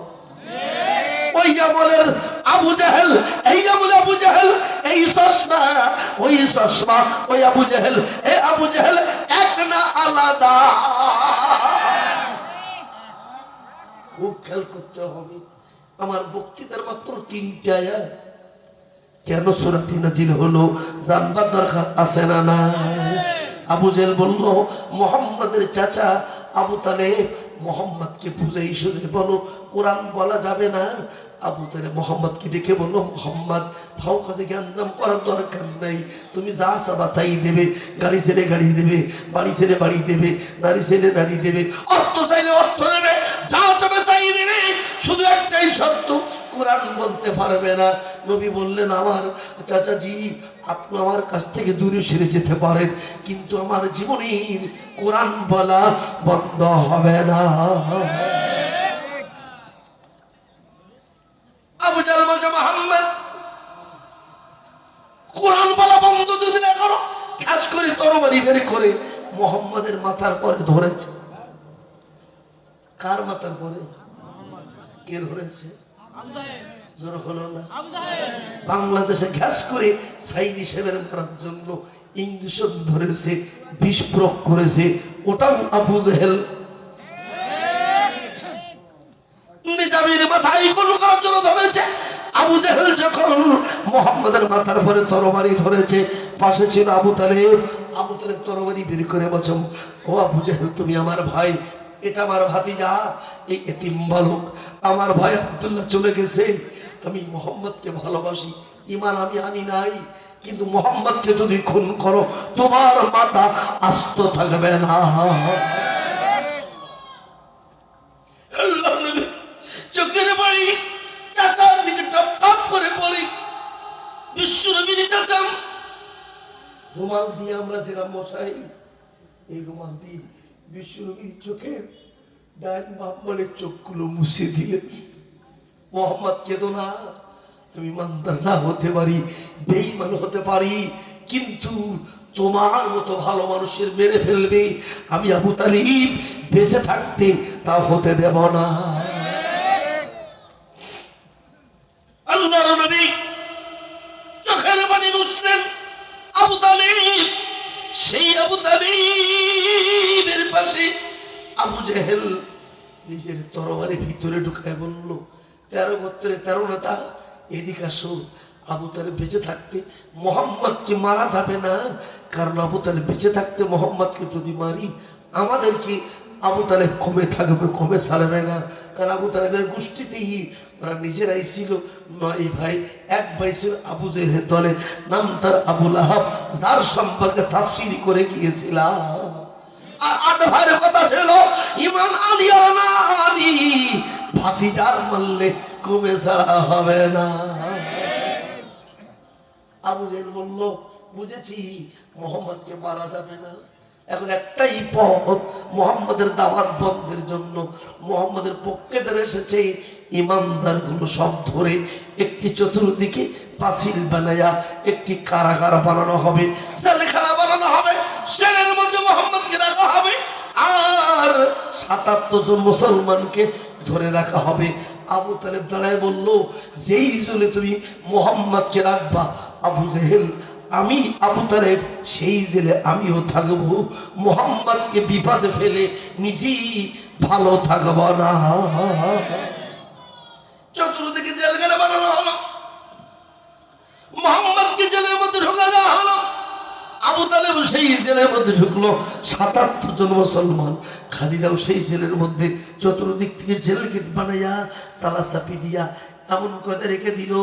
ওই আমলের আবু জাহেল, এই আমলে আবু জাহেল, এই চশমা ওই চশমা, ওই আবু জাহেল এ আবু জাহেল এক না আলাদা। খুব খেয়াল করতে হবে। আমার বক্তৃতার মাত্র 3টা আয়াত। কেন সূরাটি নাযিল হলো জানবার দরকার আছে না না? আবু জাহেল বলল মুহাম্মাদের চাচা আবু তালেব মোহাম্মদকে বুঝাই শুধু বলো কোরআন বলা যাবে না। আবু তালেব মোহাম্মদকে ডেকে বললো মোহাম্মদ ভাও কাছে জ্ঞানদাম করার দরকার নাই, তুমি যা চাবা তাই দেবে। গাড়ি ছেড়ে গাড়ি দেবে, বাড়ি ছেড়ে বাড়ি দেবে, নারী ছেড়ে নারী দেবে, অর্থ চাইলে অর্থ দেবে, যা চাবে তাই দেবে। শুধু একটাই শর্ত, কোরআন বলতে পারবে না। নবী বললেন আমার চাচাজি আপনি আমার কাছ থেকে দূরে সরে যেতে পারেন, কিন্তু আমার জীবনের কোরআন বলা বন্ধ হবে না। মোহাম্মদ কোরআন বলা বন্ধ যদি না করো, ঠাস করে তরবারি বের করে মোহাম্মদের মাথার পরে ধরেছে। কার মাথার পরে? কে ধরেছে? জোর হলো না? বাংলাদেশে ঘাস করে সাইদি সাহেবের মারার জন্য ইঞ্জেকশন ধরেছে, বিষ প্রয়োগ করেছে, ওটাও আবু জেহেল। নিজামীর মাথায় গুলি করার জন্য ধরেছে। আবু জেহেল যখন মুহাম্মাদের মাথার পরে তরবারি ধরেছে, পাশে ছিল আবু তালেব। আবু তালেব তরবারি বের করে বলছে, ও আবু জেহেল, তুমি আমার ভাই, এটা আমার ভাতিজা, এই এতিম বালক, আমার ভাই আব্দুল্লাহ চলে গেছে। আমি মুহাম্মদকে ভালোবাসি, ঈমান আমি আনি নাই, কিন্তু মুহাম্মদকে যদি খুন করো তোমার মাথা আস্ত থাকবে না। চোখের বাড়ি চাচার দিকে টপ টপ করে পড়ি। বিশ্বনবীর চাচা রুমাল দিয়ে আমরা যেরকম মশাই, এই রুমাল দিয়ে বিশ্বনবীর চোখের ডান বাম বলে চোখগুলো মুছে দিলেন। মোহাম্মদ, কেঁদো না, তুমি ইমানদার না হতে পারি, বেঈমান হতে পারি, কিন্তু তোমার মতো ভালো মানুষের মেরে ফেলবে, আমি আবু তালিব বেঁচে থাকতে তা হতে দেব না। আল্লাহর নবী চোখের পানি মুছলেন। আবু তালিব, সেই আবু তালিবের পাশে আবু জেহেল নিজের তরবারি ভিতরে ঢুকায় বলল, 13 গোত্রে 13 নেতা, এদিকে আসো। আবু তালেব বেঁচে থাকতে মুহাম্মদকে মারা যাবে না, কারণ আবু তালেব বেঁচে থাকতে মুহাম্মদকে যদি মারি আমাদেরকে আবু তালেব কমে থাকবে, কমে ছাড়বে না। কারণ আবু তালেবের গোষ্ঠীতেই ওরা নিজেরাই ছিল 9 ভাই। এক ভাই ছিল আবু জেহেলের দলের, নাম তার আবু লাহাব, যার সম্পর্কে তাফসীর করে গিয়েছিলাম। আর 8 ভাইয়ের কথা ছিল ঈমান আলী আর না আলী, ভাতিজার মারলে কমে ছাড়া হবে না। আবু জেহেল বলল, বুঝেছি, মুহাম্মদকে মারা যাবে না। এখন একটাই পথ মুহাম্মদের দাওয়াত বন্ধের জন্য, মুহাম্মদের পক্ষে যারা এসেছে ইমানদার গুলো সব ধরে একটি চতুর্দিকে পাঁচিল বানায়া একটি কারাগার বানানো হবে, জেলখানা বানানো হবে, সেলের মধ্যে মুহাম্মদকে রাখা হবে, আর 77 জন মুসলমানকে ধরে রাখা হবে। আবু তালেব দাঁড়ায় বলল, যেই জেলে তুমি মুহাম্মদকে রাখবা আবু জেহেল, আমি আবু তালেব সেই জেলে আমিও থাকবো, মুহাম্মদকে বিপদে ফেলে নিজেই ভালো থাকবো না। চতুর্দিকে জেলখানা বানানো হলো, মুহাম্মদকে জেলের মধ্যে ঢোকানো হলো। আবু তালেব সেই জেলের মধ্যে ঢুকলো, 77 জন মুসলমান। খাদিজাও সেই জেলের মধ্যে চতুর্দিক থেকে জেল গেট বানাইয়া তালা চাপি দিয়া এমন কথা রেখে দিল,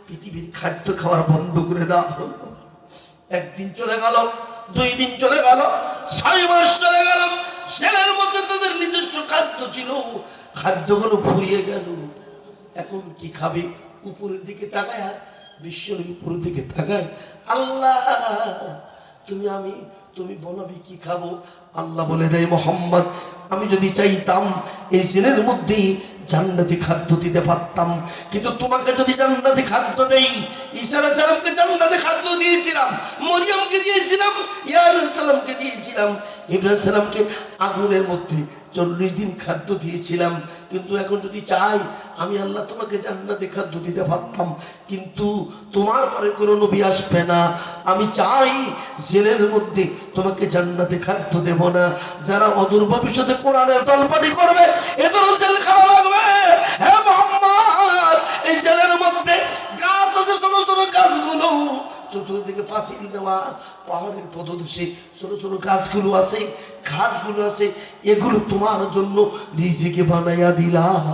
পৃথিবীর খাদ্য খাওয়ার বন্ধ করে দেওয়া হলো। একদিন চলে গেল, 2 দিন চলে গেল, 6 মাস চলে গেল। জেলের মধ্যে তাদের নিজস্ব খাদ্য ছিল, খাদ্যগুলো ফুরিয়ে গেল। এখন কি খাবে? উপরের দিকে তাকায়, বিশ্বনবী উপরের দিকে তাকায়, আল্লাহ তুমি বলো আমি কি খাবো? আল্লাহ বলে দেয়, মুহাম্মদ, আমি যদি চাইতাম এই জেলের মধ্যে জান্নাতি খাদ্য দিতে পারতাম, কিন্তু তোমাকে যদি জান্নাতি খাদ্য দেই, ঈসা আলাইহিস সালামকে জান্নাতি খাদ্য দিয়েছিলাম, মরিয়মকে দিয়েছিলাম, ইয়া আলাইহিস সালামকে দিয়েছিলাম, ইব্রাহিম সালামকে আগুনের মধ্যে 40 দিন খাদ্য দিয়েছিলাম, কিন্তু এখন যদি চাই আমি আল্লাহ তোমাকে জান্নাতি খাদ্য দিতে পারতাম, কিন্তু তোমার পরে কোনো নবী আসবে না। আমি চাই জেলের মধ্যে তোমাকে জান্নাতি খাদ্য দেব না। যারা অদূর ভবিষ্যতে কোরআনের তলপাটি করবে এদেরও জেলখানা লাগবে। হে মুহাম্মদ, এই জেলের মধ্যে গাছ আছে, ছোট ছোট গাছগুলো চতুর্দিকে পাঁচিল দেওয়া, পাহাড়ের পদদেশে ছোট ছোট গাছগুলো আছে, ঘাসগুলো আছে, এগুলো তোমার জন্য রিজিকে বানাইয়া দিলাম।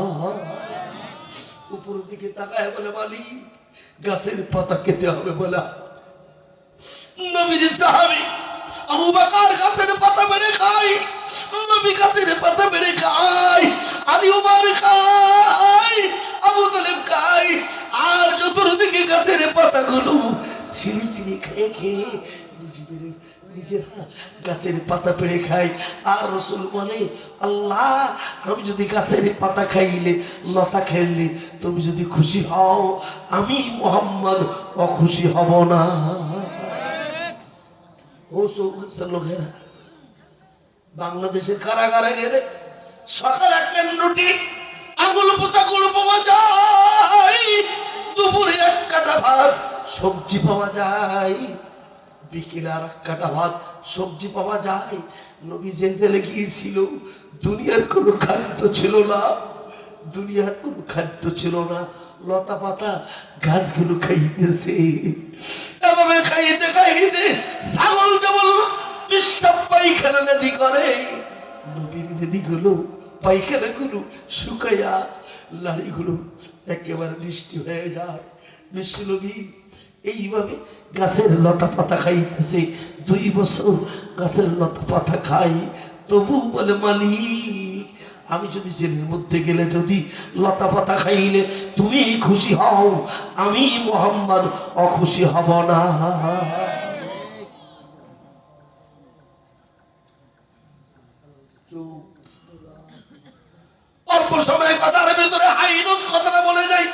উপরের দিকে তাকায় বলে, মালিক, গাছের পাতা খেতে হবে বলা। নবীর সাহাবী আবু বকর গাছের পাতা মেরে খায়, নবী গাছের পাতা মেরে খায়, আলী উমর খায়, আবু তালেব খায়, আর চতুর্দিকে গাছের পাতাগুলো সিলি সিলি খেয়ে খেয়ে নিজেদের নিজেরা গাছের পাতা পেড়ে খায়। আর রাসূল বলে, আল্লাহ আমি যদি গাছের পাতা খাইলে, লতা খাইলে তুমি যদি খুশি হও, আমি মুহাম্মদ অখুশি হব না। ও সৌগস্তের লোকেরা, বাংলাদেশের কারাগারে গেলে সকাল একটা রুটি আঙুল পোষা গুলো পাওয়া যায়, দুপুরে এক কাটা ভাত সবজি পাওয়া যায়, বিকেলে আর এক কাটা ভাত সবজি পাওয়া যায়। নবী জেলে গিয়েছিল, দুনিয়ার কোনো খাদ্য ছিল না, দুনিয়ার কোনো খাদ্য ছিল না, লতা পাতা গাছগুলো খাইতেছে। এভাবে খাইতে খাইতে ছাগল যেমন বিশ্ব পায়খানা নদী করে, নবীর নদীগুলো পায়খানাগুলো শুকাইয়া লাড়িগুলো একেবারে বৃষ্টি হয়ে যায়। বিশ্বনবী এইভাবে গাছের লতা পাতা খাইতেছে। 2 বছর গাছের লতা পাতা খাই, তবু বলে মালিক আমি যদি জেলের মধ্যে গেলে যদি লতা পাতা খাইলে তুমি খুশি হও, আমি মুহাম্মদ অখুশি হব না। অল্প সময় কথার ভিতরে হাইনুস কথাটা বলে যাই।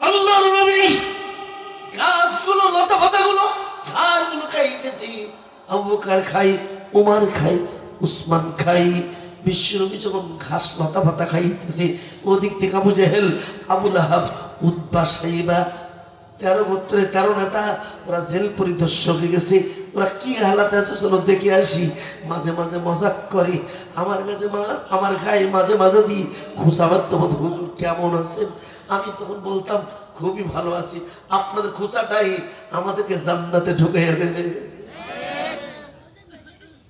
আল্লাহর নবী গাছগুলো লতা পাতাগুলো ঘাসগুলো খাইতেছি। আবু বকর খাই, ওমর খাই, উসমান খাই। বিশ্বনবী যখন ঘাস লতা পাতা খাইতেছে, ওদিক থেকে আবু জেহেল, আবু লাহাব, উতবা, সাইবা 13 গোত্রে 13 নেতা ওরা জেল পরিদর্শকে গেছে। ওরা কি হালাতে আছে চলো দেখে আসি। মাঝে মাঝে মজাক করে, আমার কাছে আমার গায়ে মাঝে মাঝে দিই খুশাবাদ তোমার হুজুর কেমন আছেন। আমি তখন বলতাম খুবই ভালো আছি, আপনাদের খুশাটাই আমাদেরকে জান্নাতে ঢুকাইয়া দেবে।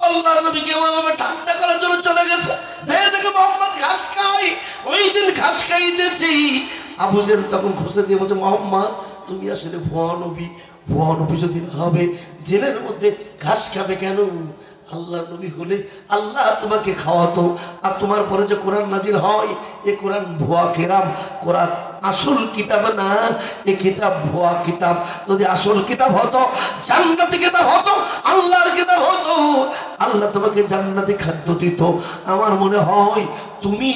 আল্লাহর নবীকে ওইভাবে ঠান্ডা করার জন্য চলে গেছে। সে দেখে মোহাম্মদ ঘাস খাই, ওই দিন ঘাস খাইতেছি। আবু জেহেল তখন খুশে দিয়ে বলছে, মোহাম্মদ তুমি আসলে ভুয়া নবী, ভুয়া নবী যদি না হবে জেলের মধ্যে ঘাস খাবে কেন? আল্লাহ নবী হলে আল্লাহ তোমাকে খাওয়াতো। আর তোমার পরে যে কোরআন নাজিল হয়, এ কোরআন ভুয়া কেরাম, কোরআন আসল কিতাব না, এ কিতাব ভুয়া কিতাব। যদি আসল কিতাব হতো, জান্নাতি কিতাব হতো, আল্লাহর কিতাব হতো, আল্লাহ তোমাকে জান্নাতি খাদ্য দিত। আমার মনে হয় তুমি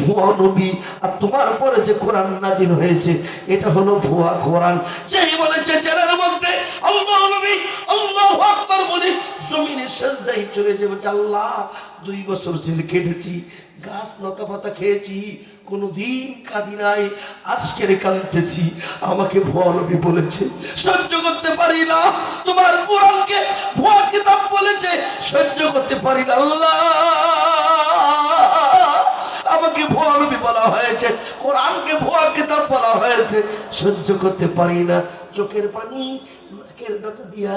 ভুয়া নবী, আর তোমার উপরে যে কোরআন নাজিল হয়েছে এটা হলো ভুয়া কোরআন। যেই বলেছে জেলের মধ্যে আল্লাহ নবী আল্লাহু আকবার বলে জমিনে সিজদায় চলে যাবে। আল্লাহ 2 বছর জেল কেটেছি, গাছ লতা পাতা খেয়েছি, কোনদিন কাঁদি নাই, আজকের কাঁদতেছি। আমাকে ভুয়া নবী বলেছে, সহ্য করতে পারি না। তোমার কোরআনকে ভুয়া কিতাব বলেছে, সহ্য করতে পারি না। আল্লাহ আমাকে ভুয়া নবী বলা হয়েছে, কোরআনকে ভুয়া কিতাব বলা হয়েছে, সহ্য করতে পারি না। চোখের পানি নাকের ডগা দিয়া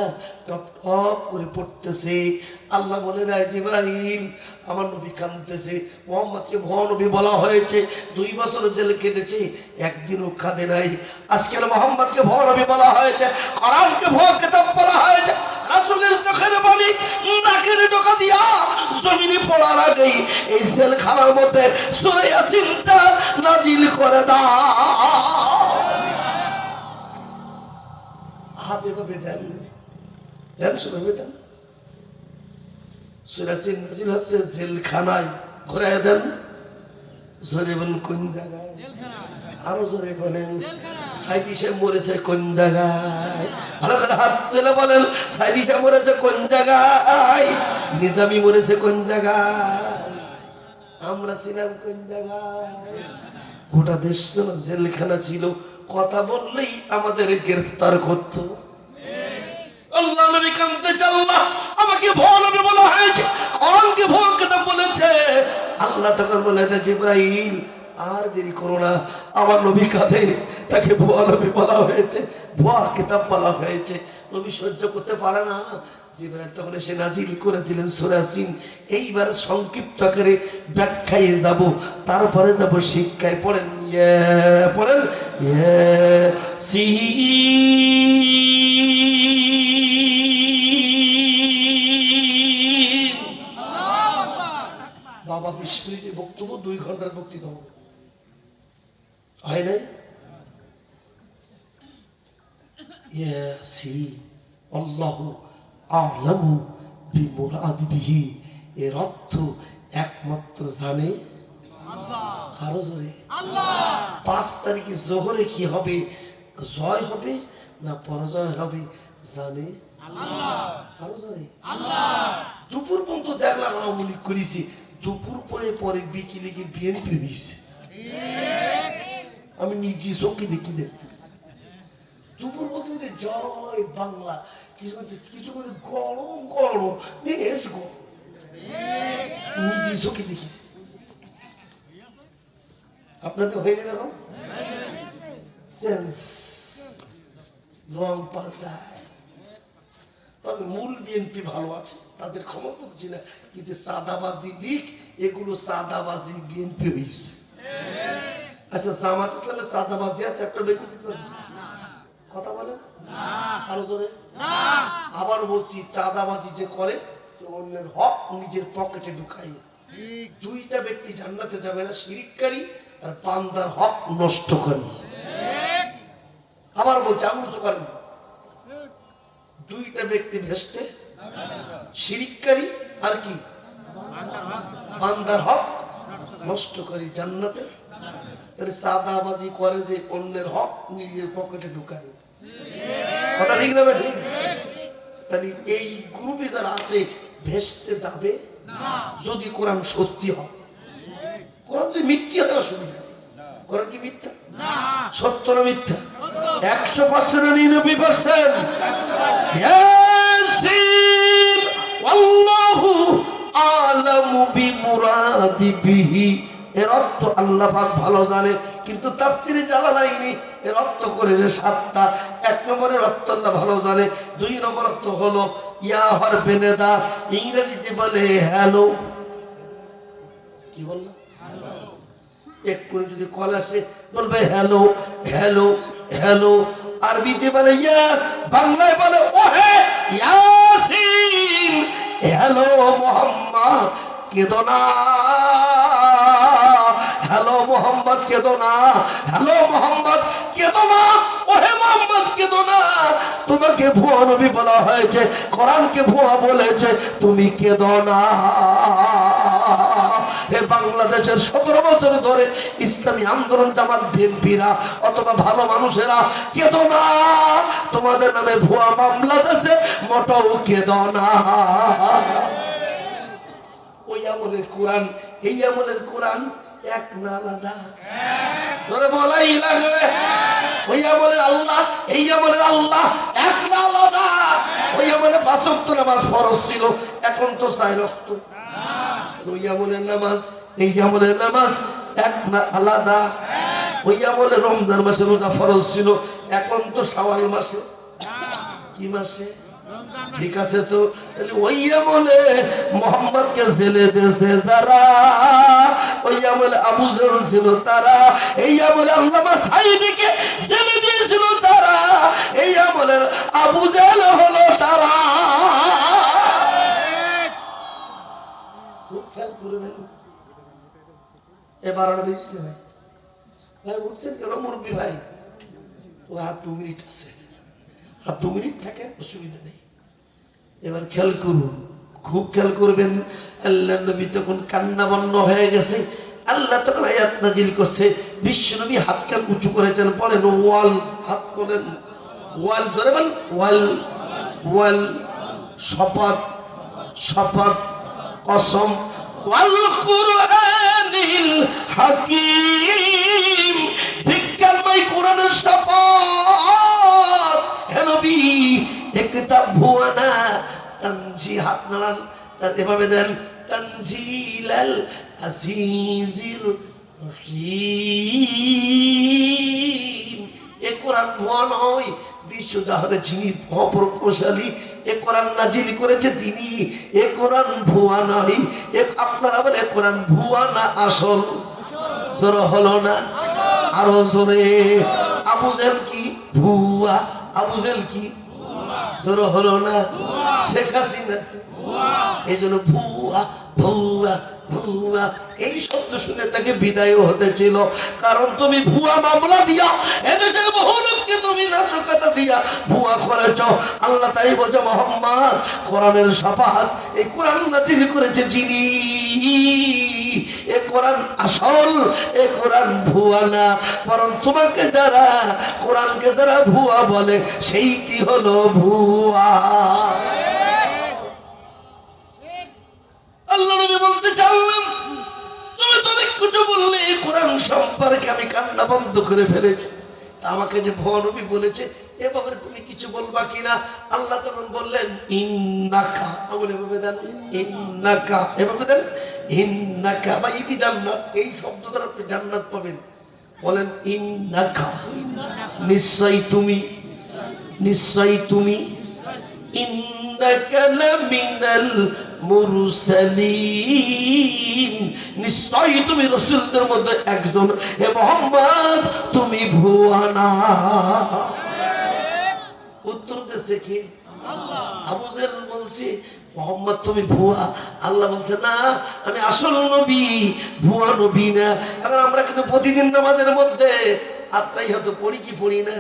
টপ টপ করে পড়তেছে। আল্লাহ বলে দেয়, জিবরাইল আমার নবী কাঁদতেছে। মুহাম্মদকে ভুয়া নবী বলা হয়েছে, 2 বছর জেল কেটেছে, একদিনও কাঁদে নাই। আজকের মুহাম্মদকে ভুয়া নবী বলা হয়েছে, কোরআনকে ভুয়া কিতাব বলা হয়েছে। রাসূলের চোখের পানি নাকের ডগা দিয়া জমিনে পড়ার আগেই এই জেলখানার মধ্যে সূরা ইয়াসিনটা নাজিল করে দাও। হাত এভাবে দেন, দেন শুনে দেন। সূরা ইয়াসিন নাজিল হচ্ছে জেলখানায়, ঘুরায় দেন। জোরে বলেন কোন জায়গায়? আরো জোরে বলেন। সাইদি সাহেব মরেছে কোন জায়গায়? ভালো করে হাত তুলে বলেন, সাইদি সাহেব মরেছে কোন জায়গায়? নিজামী মরেছে কোন জায়গায়? আমরা ছিলাম কোন জায়গায়? গোটা দেশ জেলখানা ছিল, কথা বললেই আমাদের গ্রেফতার করতো। আল্লাহ নবী কাঁদতেছে, আল্লাহ আমাকে ভুয়া নবী বলা হয়েছে, কোরআনকে ভুয়া কিতাব বলেছে। আল্লাহ তখন বলে, জিবরাইল আর দেরি করো না, আমার নবী কাঁদে, তাকে ভুয়া নবী বলা হয়েছে, ভুয়া কিতাব বলা হয়েছে। নবী সহ্য করতে পারে না। জিবরাইল তখন এসে নাজিল করে দিলেন সূরা ইয়াসিন। এইবার সংক্ষিপ্ত আকারে ব্যাখ্যায় যাব, তারপরে যাব শিক্ষায়। পড়েন পড়েন বাবা 20 মিনিটের বক্তব্য, 2 ঘন্টার বক্তৃতা হবে, হয় নাই? ইয়াসিন আল্লাহু আ'লামু বিমুরাদিহি, এর অর্থ একমাত্র জানে আল্লাহ। আরো জোরে আল্লাহ। 5 তারিখে জোহরে কি হবে, জয় হবে না পরাজয় হবে, জানে আল্লাহ। আরো জোরে আল্লাহ। দুপুর পর্যন্ত দেখলাম আওয়ামী লীগ করেছি, দুপুর পরে পরে বিকেলে গিয়ে বিএনপি হয়েছে। আমি নিজে চোখে দেখি দেখতেছি দুপুর পর্যন্ত জয় বাংলা, কিছু করে গরম গরম দেশ গরম, নিজে চোখে দেখেছি। আপনাদের হয়ে গেল রং পাল্টায়। তবে মূল বিএনপি ভালো আছে, তাদের খবর বলছি না, কিন্তু সাদাবাজি লীগ এগুলো সাদাবাজি বিএনপি হয়েছে। আচ্ছা, জামাত ইসলামের সাদাবাজি আছে একটা ব্যক্তি কথা বলেন আরো জোরে। আবার বলছি, চাঁদাবাজি যে করে অন্যের হক নিজের পকেটে ঢুকাই, দুইটা ব্যক্তি জান্নাতে যাবে না, শিরিককারী আর বান্দার হক নষ্টকারী। আবার বলছি, আঙুল করেন, দুইটা ব্যক্তি ভেস্তে, শিরিককারী আর কি বান্দার হক নষ্টকারী জান্নাতে। তাহলে সাদাবাজি করে যে অন্যের হক নিজের পকেটে ঢুকায়, কথা ঠিক না ঠিক? তাহলে এই গ্রুপে যারা আছে ভেস্তে যাবে যদি কোরআন সত্যি হয়। কোরআন যদি মিথ্যা হয় অসুবিধা, কোরআন কি মিথ্যা? সত্য না মিথ্যা? 100% না 99%? ইয়াসিন আল্লাহু আ'লামু বিমুরাদিহি, এর অর্থ আল্লাহ পাক ভালো জানে। কিন্তু তাফসীরে জালালাইনি এর অর্থ করেছে 7টা। 1 নম্বরের অর্থ আল্লাহ ভালো জানে, 2 নম্বর অর্থ হলো ইয়া হরফে নিদা, ইংরেজিতে বলে হ্যালো। কি বললো? একটু যদি কল আসে বলবে হ্যালো হ্যালো হ্যালো, আরবিতে বলে ইয়া, বাংলায় বলে ওহে ইয়াসিন, হ্যালো মোহাম্মদ কেদো না, হ্যালো মোহাম্মদ কেদো না, হ্যালো মোহাম্মদ কেদো না, ওহে মোহাম্মদ কেদো না। তোমাকে ভুয়া নবী বলা হয়েছে, কোরআনকে ভুয়া বলেছে, তুমি কেদো না। বাংলাদেশের 17 বছর ধরে ইসলামী আন্দোলন জামাত বিএনপিরা অথবা ভালো মানুষেরা কেদো না, তোমাদের নামে ভুয়া মামলা আছে, মোটেও কেদো না। ওই আমলের কোরআন এই আমলের কোরআন এক না আলাদা? জোরে বলাই লাগবে। ওই আমলের আল্লাহ এই আমলের আল্লাহ এক না আলাদা? ওই আমলে 5 ওয়াক্ত নামাজ ফরজ ছিল, এখন তো 4 ওয়াক্ত। ওই আমলের নামাজ এই আমলের নামাজ এক না আলাদা? ওই আমলে রমজান মাসে রোজা ফরজ ছিল, এখন তো শাওয়াল মাসে। কি মাসে? ঠিক আছে তো। তাহলে ওই আমলে মোহাম্মদকে জেলে দিয়েছে যারা, ওই আমলে আবু জেহেল ছিল তারা, এই আমলে আল্লামা সাঈদীকে জেলে দিয়েছিল তারা, এই আমলের আবু জেহেল হলো তারা। খুব খেয়াল করবেন। এবার আর বেশি ভাই ভাই উঠছেন কেন মুরব্বী ভাই? ও আর 2 মিনিট আছে, আর 2 মিনিট থাকে, অসুবিধা নেই। এবার খেয়াল করুন, খুব খেয়াল করবেন। আল্লাহ নবী তখন কান্নাবন্ন হয়ে গেছে, আল্লাহ তখন আয়াত নাজিল করছে, বিশ্ব নবী হাত কান উঁচু করেছেন, বলেন ওয়াল, হাত বলেন ওয়াল, জোরে বলেন ওয়াল, ওয়াল, শপথ, শপথ, কসম, ওয়াল কুরআনিল হাকীম, বিজ্ঞানময় কোরআনের শপথ। হে নবী, একটা ভুয়া না, তানজি, হাত নাড়ান, এভাবে দেন, তানজিলাল আজিজির রহিম। এ কোরআন ভুয়া নয়, বিশ্বজাহারে যিনি প্রভাবশালী, এ কোরআন নাজিল করেছে তিনি, এ কোরআন ভুয়া নয়। আপনারা বলে কোরআন ভুয়া না আসল? জোরে হলো না? আরো জোরে। আবু জেহেল কি ভুয়া? আবু জেহেল কি? জোর হলো না? শেখ হাসিনা এই জন্য ভুয়া ভুয়া ভুয়া এই শব্দ শুনে তাকে বিদায় হতেছিল। কারণ তুমি ভুয়া মামলা দিয়া এদেশের বহু লোককে তুমি নাশকতা দিয়া ভুয়া করেছ। আল্লাহ তাই বলছে, মুহাম্মদ কোরআনের শপথ, এই কোরআন নাযিল করেছে যিনি, এ কোরআন আসল, এ কোরআন ভুয়া না। বরং তোমাকে যারা কোরআনকে যারা ভুয়া বলে সেইটি হলো ভুয়া। আল্লাহ নবী বলতে চাইলাম, তুমি তো অনেক কিছু বললে এই কোরআন সম্পর্কে আমি কান্না বন্ধ করে ফেলেছি। আমাকে যে ভুয়া নবী বলেছে এ ব্যাপারে তুমি কিছু বলবা কিনা? আল্লাহ তখন বললেন, ইন্নাকা, আমল এভাবে দেন, ইন্নাকা এভাবে দেন, ইন্নাকা বা ইতি জান্নাত, এই শব্দ দ্বারা আপনি জান্নাত পাবেন। বলেন ইন্নাকা, নিশ্চয়ই তুমি, নিশ্চয়ই তুমি, ইন্নাকা লামিনাল মুরসালিন, নিশ্চয়ই তুমি রাসূলদের মধ্যে একজন। হে মুহাম্মদ তুমি ভুয়া না। উত্তর দিয়েছে কি? আল্লাহ। আবু জেহেল বলছে, মুহাম্মদ তুমি ভুয়া। আল্লাহ বলছে, না আমি আসল নবী, ভুয়া নবী না। এখন আমরা কিন্তু প্রতিদিন নামাজের মধ্যে আত্মাহিয়াত পড়ি কি পড়ি না?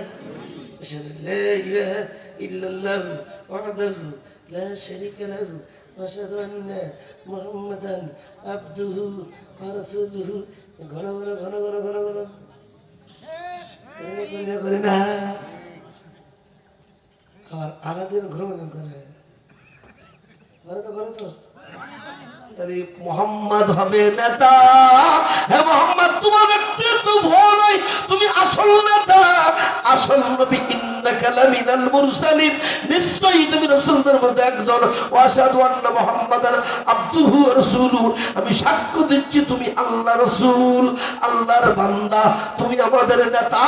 লা ইলাহা ইল্লাল্লাহু ওয়াহদাহু লা শারীকা লাহু ওয়া আশহাদু আন্না মুহাম্মাদান আবদুহু ওয়া রাসূলুহু। ঘন ঘন ঘন ঘন ঘন ঘন করে না, আর আলাদের ঘন ঘন করে মোহাম্মদ হবে নেতা। হে মোহাম্মদ তোমার ব্যক্তিত্ব ভুয়া নয়, তুমি আসল নেতা, আসল নবী। ইন্নাকা লামিনাল মুরসালিন, নিশ্চয়ই তুমি রাসূলদের মধ্যে একজন। ওয়া আশহাদু আন্না মুহাম্মাদান আবদুহু ওয়া রাসূলুহু, আমি সাক্ষ্য দিচ্ছি তুমি আল্লাহর রাসূল, আল্লাহর বান্দা, তুমি আমাদের নেতা।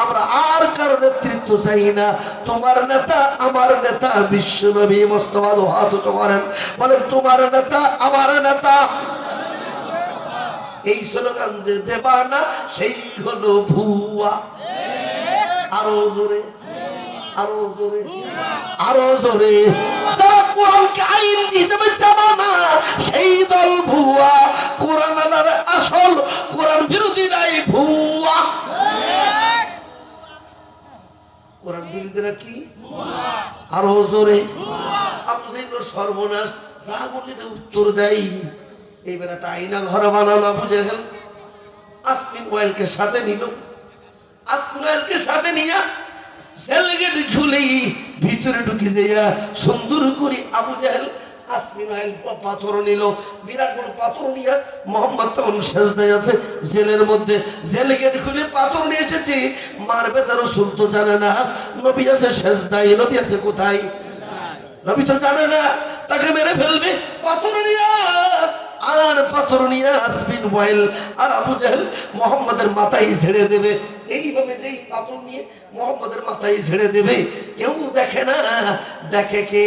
আমরা আর কারো নেতৃত্ব চাই না, তোমার নেতা আমার নেতা বিশ্বনবী মুস্তাফা। হাত উঁচু করেন, বলেন তোমার নেতা আমার নেতা। এই স্লোগান যে দেবা না সেই হলো ভুয়া। আরো জোরে, আরো জোরে, আরো জোরে। যারা কোরআনকে আইন হিসেবে চাবা না সেই দল ভুয়া। কোরআন আনার আসল, কোরআন বিরোধীরাই ভুয়া। কোরআন বিরোধীরা কি? আরো জোরে। সর্বনাশ, যা বলিতে উত্তর দেয়। এইবার একটা আইনা ঘর বানালো আবু জেহেল, আসমিন ওয়েলকে সাথে নিল। আসমিন ওয়েলকে সাথে নিয়া সেল গেট খুলেই ভিতরে ঢুকে যাইয়া সুন্দর করে আবু জেহেল আসমিন ওয়েল পাথর নিল। বিরাট বড় পাথর নিয়ে মোহাম্মদ তখন সেজদায় আছে জেলের মধ্যে। জেল গেট খুলে পাথর নিয়ে এসেছে, মারবে তার রাসূল তো জানে না। নবী আছে সেজদায়, নবী আছে কোথায়? নবী তো জানে না, তাকে মেরে ফেলবে। পাথর নিয়ে আর পাথর নিয়ে আসমিন ওয়াইল আর আবু জেহেল মুহাম্মাদের মাথায় ঝেড়ে দেবে। এইভাবে যেই পাথর নিয়ে মুহাম্মাদের মাথায় ঝেড়ে দেবে, কেউ দেখে না, দেখে কে?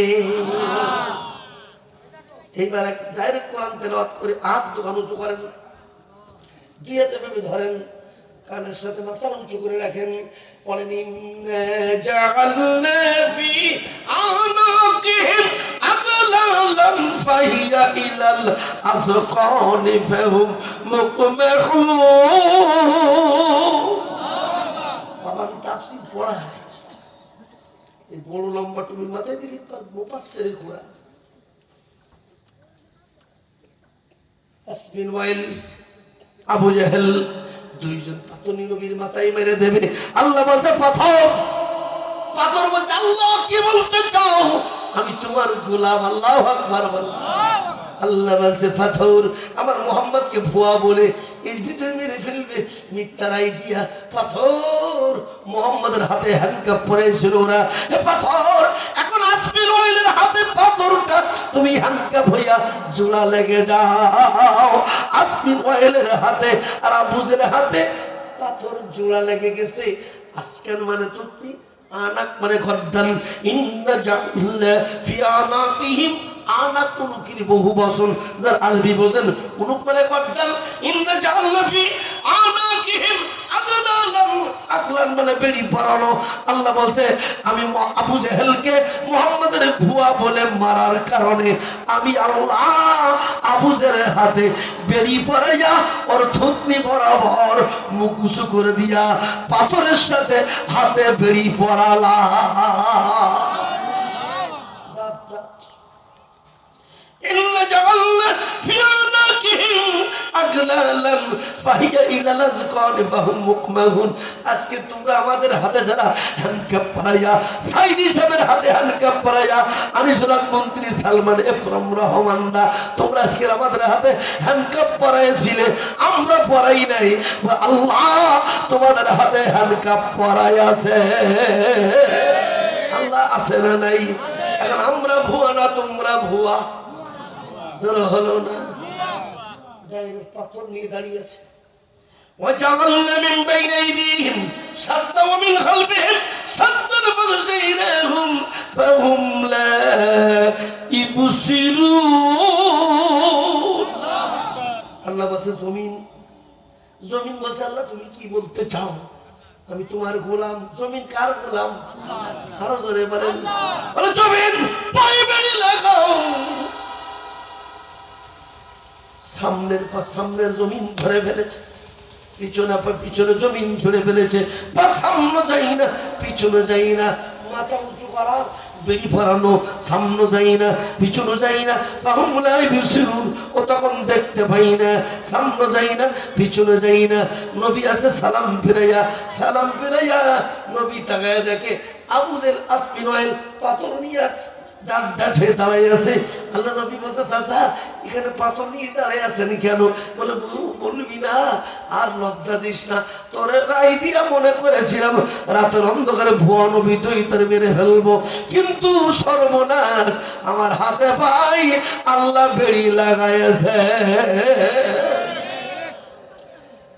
এইবার ডাইরেক্ট কোরআন তেলাওয়াত করে হাত দুখান উঁচু করেন, দুই হাতে ভেবে ধরেন, কানের সাথে মাথা উঁচু করে রাখেন। বলেন ইন্না জাআলনা ফি আনাকিহিম আগলালান ফাহিয়া ইলাল আসকানি ফাহুম মুকমাহুন। বাবা আমি তাফসীর পড়াই, এই বড় লম্বা টুপির মাথায় দিলি মুফাসসিরের কোরআন। আসমিন ওয়াইল আবু জেহেল দুইজন পাথর নবীর মাথায় মেরে দেবে। আল্লাহ বলছে পাথর, পাথর বলছে আল্লাহ কি বলতে চাও? আমি তোমার গোলাম। আল্লাহু আকবার বল। আল্লাহ বলছে পাথর আমার মুহাম্মদকে ভুয়া বলে এর ভিতরে মেরে ফেলবে মিথ্যা রায় দিয়া। পাথর মুহাম্মদের হাতে হ্যান্ডকাপ পরাইছিল ওরা। এ পাথর এখন আসমিন ওয়াইলের হাতে পাথরটা তুমি হ্যান্ডকাপ হইয়া জোড়া লেগে যাও। আসমিন ওয়াইলের হাতে আর আবু জেহেলের হাতে পাথর জোড়া লেগে গেছে। আসকান মানে তুতি, আনাক মানে গর্দান। ইন্না জাআলনা ফি আনাকিহিম, আনাক উনুকের বহু বচন, যার আরবি বোঝেন। উনুক মানে গর্দান। ইন্না জাআলনা ফি আনাকিহিম আগলালান, আগলান মানে বেড়ি পরানো। আল্লাহ বলছে আমি আবু জেহেলকে মুহাম্মাদের ভুয়া বলে মারার কারণে আমি আল্লাহ আবু জেহেলের হাতে বেড়ি পরাইয়া ওর থুতনি বরাবর মুখ উঁচু করে দিয়া পাথরের সাথে হাতে বেড়ি পরালা। إِنَّ جَعَلْنَا فِي أَعْنَاقِهِمْ أَغْلَالًا فَهِيَ إِلَى الْأَذْقَانِ فَهُمْ مُقْمَحُونَ। আজকে তোমরা আমাদের হাতে যারা হ্যান্ডকাপ পরাইয়া, সাইদি সাহেবের হাতে হ্যান্ডকাপ পরাইয়া, আনিসুল মন্ত্রী সালমান এফরম রহমানরা তোমরা আজকে আমাদের হাতে হ্যান্ডকাপ পরাইছিলে, আমরা পরাই নাই, আল্লাহ তোমাদের হাতে হ্যান্ডকাপ পরাই আছে। আল্লাহ আছে না নাই? এখন আমরা ভুয়া না তোমরা ভুয়া? হলো না, পাথর নিয়ে দাঁড়িয়ে আছে। وجعلنا من بين أيديهم سدا ومن خلفهم سدا فغشيناهم فهم لا يبصرون। আল্লাহ বলছে জমিন, জমিন বলছে আল্লাহ তুমি কি বলতে চাও? আমি তোমার গোলাম। জমিন কার গোলাম? আরো জোরে বলেন। বলে জমিন পায়ে বেড়ি লাগাও। সামনের জমিন ধরে ফেলেছে, পিছনে জমিন ধরে ফেলেছে। সামনে যাই না, পিছনে যাই না, মাথা উঁচু করা, বেড়ি পরানো, সামনে যাই না, পিছনে যাই না। ও তখন দেখতে পাই না, সামনে যাই না, পিছনে যাই না। নবী আসে সালাম ফিরাইয়া নবী তাকায় দেখে আবু জেহেল আসমিনওয়াইল পাথর নিয়ে দাঁড়াই আছে। আল্লাহ নবী বলছে চাচা এখানে পাথর নিয়ে দাঁড়াই আছেন কেন? বলে বলবি না, আর লজ্জা দিস না। তোরে রাই দিয়া মনে করেছিলাম রাতের অন্ধকারে ভুয়া নবী তুই তোর মেরে ফেলবো, কিন্তু সর্বনাশ, আমার হাতে পাই আল্লাহ বেড়ি লাগাইছে।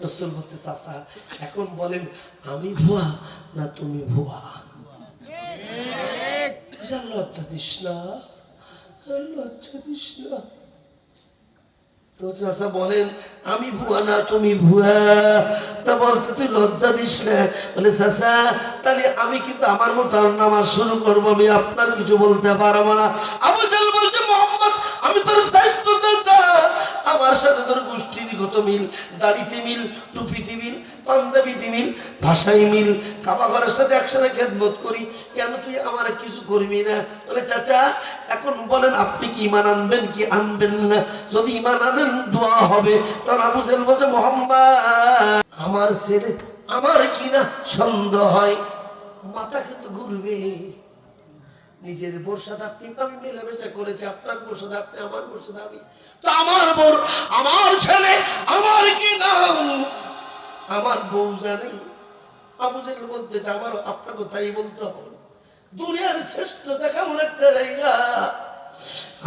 রাসূল বলছে চাচা এখন বলেন আমি ভুয়া না তুমি ভুয়া? লজ্জা দিস না, লজ্জা দিস না। তো চাচা বলেন আমি ভুয়া না তুমি ভুয়া? তা বলছে তুই লজ্জা দিস না। বলে চাচা তাহলে আমি কিন্তু আমার মতো নামাজ শুরু করবো, আমি আপনার কিছু বলতে পারবো না। আবু জেহেল বলছে মোহাম্মদ আমি তোর স্বাস্থ্য চাচা, আমার সাথে তোর গোষ্ঠীগত মিল, দাড়িতে মিল, টুপিতে মিল, পাঞ্জাবিতে মিল, ভাষায় মিল, কাবা ঘরের সাথে একসাথে খেদমত করি, কেন তুই আমার কিছু করবি না? বলে চাচা এখন বলেন আপনি কি ঈমান আনবেন কি আনবেন না? যদি ঈমান আনেন দোয়া হবে। তখন আবু জেহেল বলছে মোহাম্মদ আমার ছেলে আমার কিনা সন্দেহ হয়, মাথা কিন্তু ঘুরবে। নিজের বোর সাথে আপনি আমি মেলামেশা করেছি, আপনার বোর সাথে আপনি, আমার বোর সাথে আমি, তো আমার বোর আমার ছেলে আমার কি নাম আমার বউ জানি। আবু জেহেল বলতেছে আমার আপনাকে তাই বলতে হবে। দুনিয়ার শ্রেষ্ঠতা কেমন একটা জায়গা,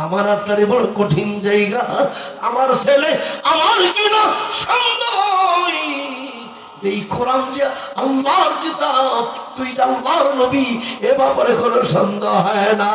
আমার আপনারই বড় কঠিন জায়গা। আমার ছেলে আমার কিনা সন্দেহ, এই কোরআন যে আল্লাহর কিতাব, তুই যে আল্লাহর নবী, এ ব্যাপারে কোনো সন্দেহ হয় না।